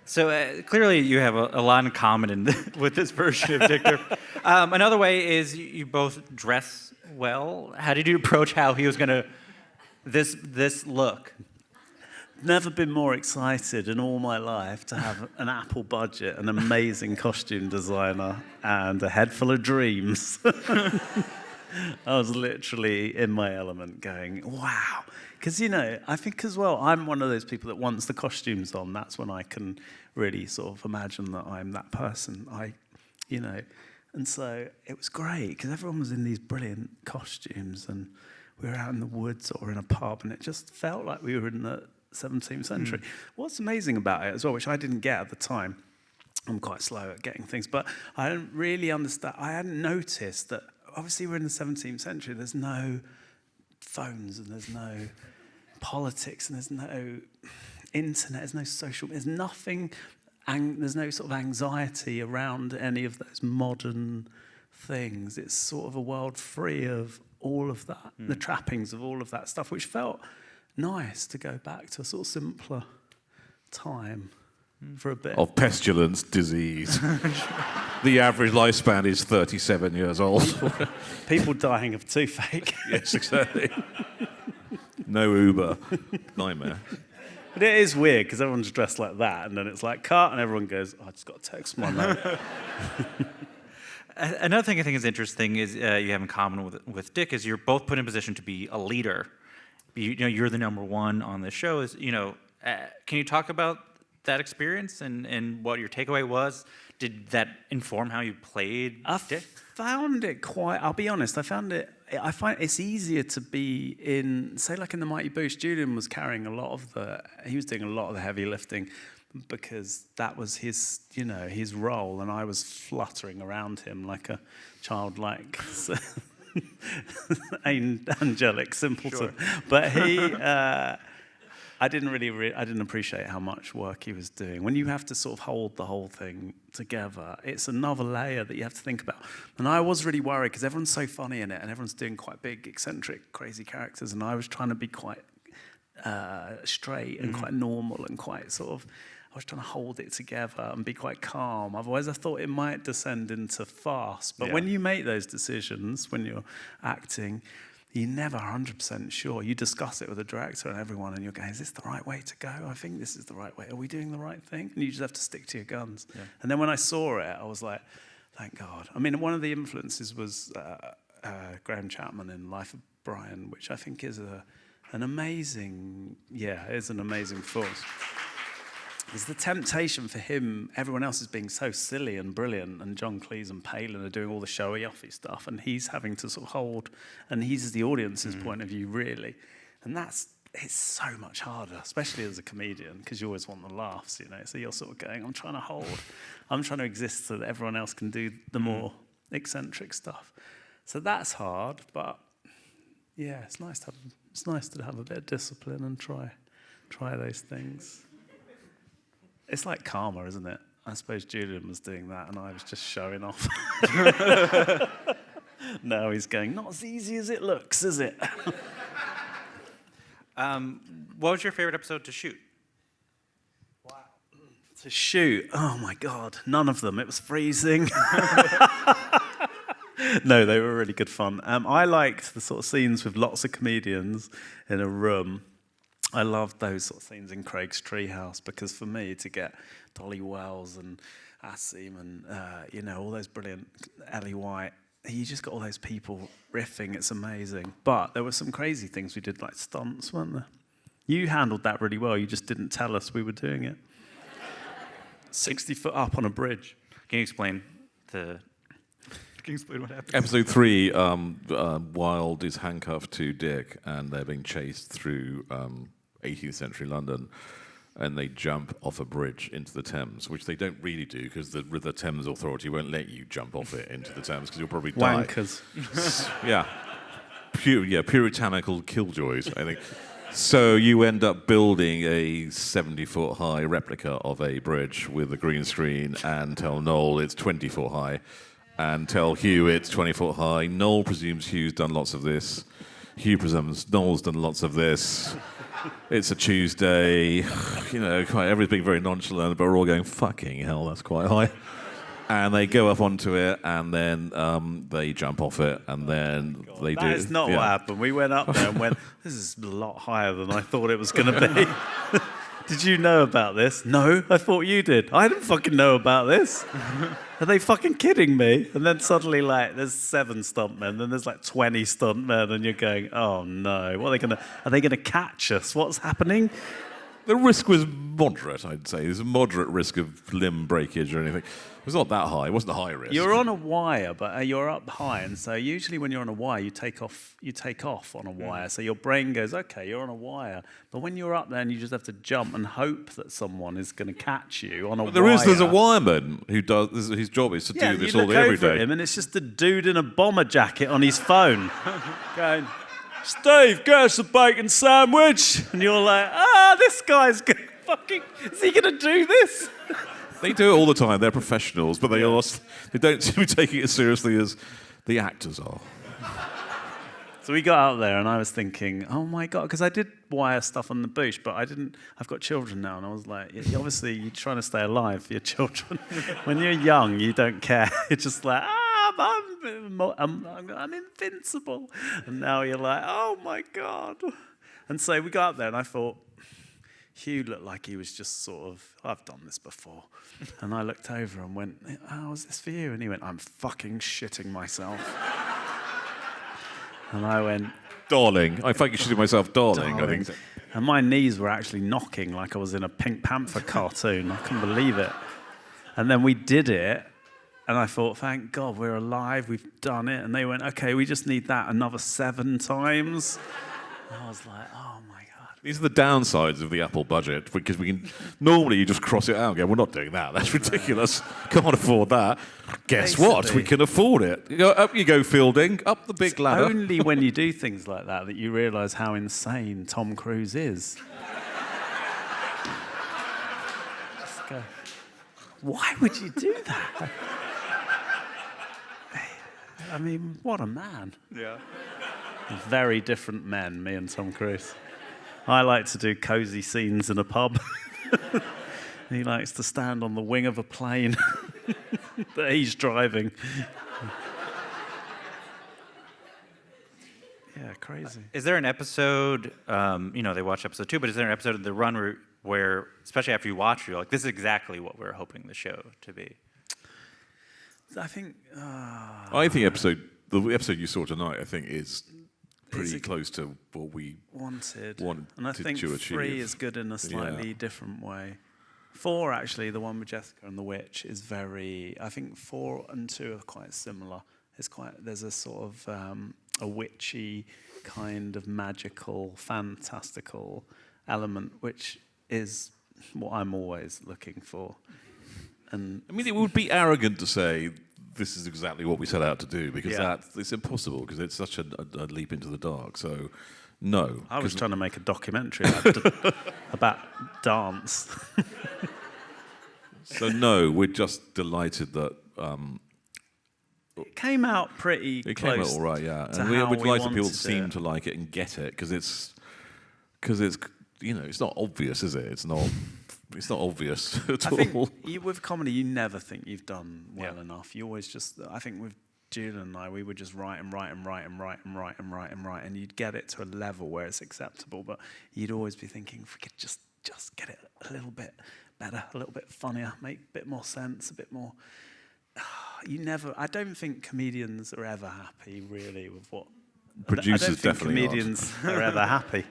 So clearly you have a lot in common with this version of Dick Turpin. Another way is you both dress well. How did you approach how he was going to this look? Never been more excited in all my life to have an Apple budget, an amazing costume designer, and a head full of dreams. I was literally in my element going, wow. Because, I think as well, I'm one of those people that once the costume's on, that's when I can really sort of imagine that I'm that person. And so it was great because everyone was in these brilliant costumes and we were out in the woods or in a pub and it just felt like we were in the 17th century. What's amazing about it as well, which I didn't get at the time, I'm quite slow at getting things, but I didn't really understand, I hadn't noticed that obviously we're in the 17th century, there's no phones and there's no politics and there's no internet, there's no social, there's nothing, there's no sort of anxiety around any of those modern things. It's sort of a world free of all of that, the trappings of all of that stuff, which felt nice to go back to a sort of simpler time for a bit. Of pestilence, disease. The average lifespan is 37 years old. People dying of toothache. Yes, exactly. No Uber. Nightmare. But it is weird because everyone's dressed like that and then it's like cut and everyone goes, I just got to text my mate. Another thing I think is interesting is you have in common with Dick is you're both put in position to be a leader. You're the number one on the show. Can you talk about that experience and what your takeaway was? Did that inform how you played Dick? Found it quite, I'll be honest, I find it's easier to be in, say like in the Mighty Boosh, Julian was carrying he was doing a lot of the heavy lifting because that was his role and I was fluttering around him like a childlike, angelic simpleton. Sure. But I didn't appreciate how much work he was doing. When you have to sort of hold the whole thing together, it's another layer that you have to think about. And I was really worried because everyone's so funny in it and everyone's doing quite big, eccentric, crazy characters. And I was trying to be quite straight and quite normal and quite sort of, I was trying to hold it together and be quite calm. Otherwise, I thought it might descend into farce. But when you make those decisions, when you're acting, you're never 100% sure. You discuss it with the director and everyone, and you're going, is this the right way to go? I think this is the right way. Are we doing the right thing? And you just have to stick to your guns. Yeah. And then when I saw it, I was like, thank God. I mean, one of the influences was Graham Chapman in Life of Brian, which I think is an amazing force. It's the temptation for him, everyone else is being so silly and brilliant, and John Cleese and Palin are doing all the showy-offy stuff, and he's having to sort of hold, and he's the audience's point of view, really. And it's so much harder, especially as a comedian, because you always want the laughs, So you're sort of going, I'm trying to exist so that everyone else can do the more eccentric stuff. So that's hard, but yeah, it's nice to have a bit of discipline and try those things. It's like karma, isn't it? I suppose Julian was doing that and I was just showing off. Now he's going, not as easy as it looks, is it? What was your favorite episode to shoot? Wow. To shoot? Oh my God, none of them. It was freezing. No, they were really good fun. I liked the sort of scenes with lots of comedians in a room. I loved those sort of scenes in Craig's Treehouse because for me to get Dolly Wells and Asim and all those brilliant Ellie White, you just got all those people riffing. It's amazing. But there were some crazy things we did, like stunts, weren't there? You handled that really well. You just didn't tell us we were doing it. 60 foot up on a bridge. Can you explain what happened? Episode 3, Wilde is handcuffed to Dick and they're being chased through 18th century London, and they jump off a bridge into the Thames, which they don't really do because the Thames Authority won't let you jump off it into the Thames because you'll probably die. Wankers. Yeah. Puritanical killjoys, I think. So you end up building a 70-foot high replica of a bridge with a green screen and tell Noel it's 20 foot high and tell Hugh it's 20 foot high. Noel presumes Hugh's done lots of this. Hugh presumes Noel's done lots of this. it's a Tuesday, everybody's being very nonchalant, but we're all going, fucking hell, that's quite high. And they go up onto it, and then they jump off it, and then they do. That is not what happened. We went up there and went, this is a lot higher than I thought it was going to be. Did you know about this? No, I thought you did. I didn't fucking know about this. Are they fucking kidding me? And then suddenly, there's 7 stuntmen, then there's 20 stuntmen, and you're going, oh no, what are they gonna catch us? What's happening? The risk was moderate, I'd say. There's a moderate risk of limb breakage or anything. It was not that high. It wasn't a high risk. You're on a wire, but you're up high, and so usually when you're on a wire, you take off on a wire. So your brain goes, okay, you're on a wire. But when you're up there, and you just have to jump and hope that someone is going to catch you on a wire. There's a wireman who does. His job is to do this all day, every day. Him, and it's just a dude in a bomber jacket on his phone, going, Steve, get us a bacon sandwich. And you're like, this guy's is he going to do this? They do it all the time. They're professionals, but they don't seem to be taking it as seriously as the actors are. So we got out there, and I was thinking, oh my God, because I did wire stuff on the Boosh, but I've got children now, and I was like, obviously you're trying to stay alive for your children. When you're young, you don't care. You're just like, I'm invincible. And now you're like, oh my God. And so we got up there, and I thought, Hugh looked like he was just sort of, I've done this before. And I looked over and went, how was this for you? And he went, I'm fucking shitting myself. And I went, darling. I think you should do myself, darling. I think so. And my knees were actually knocking like I was in a Pink Panther cartoon. I couldn't believe it. And then we did it. And I thought, thank God we're alive. We've done it. And they went, okay, we just need that another 7 times. And I was like, oh my God. These are the downsides of the Apple budget, because normally you just cross it out and go, we're not doing that. That's ridiculous. Can't afford that. Guess what? We can afford it. Up you go, Fielding. Up the big ladder. Only when you do things like that you realise how insane Tom Cruise is. Just go, why would you do that? I mean, what a man. Yeah. Very different men, me and Tom Cruise. I like to do cosy scenes in a pub. He likes to stand on the wing of a plane that he's driving. Yeah, crazy. Is there an episode, they watch episode 2, but is there an episode of the run where, especially after you watch, you're like, this is exactly what we're hoping the show to be? I think the episode you saw tonight, I think, is pretty close to what we wanted and I think to achieve. 3 is good in a slightly different way. 4, actually, the one with Jessica and the witch, is very. I think 4 and 2 are quite similar. There's a sort of a witchy kind of magical, fantastical element, which is what I'm always looking for. And I mean, it would be arrogant to say this is exactly what we set out to do, because it's impossible, because it's such a leap into the dark. So, no. I was trying to make a documentary about dance. So, no, we're just delighted that... it came out pretty close. It came out all right, yeah. And we're delighted people seem to like it and get it, because it's it's not obvious, is it? It's not obvious at all. I think with comedy, you never think you've done well enough. You always just, I think with Julian and I, we would just write, and you'd get it to a level where it's acceptable, but you'd always be thinking, if we could just get it a little bit better, a little bit funnier, make a bit more sense, a bit more... I don't think comedians are ever happy, really, with what... Producers definitely comedians are ever happy.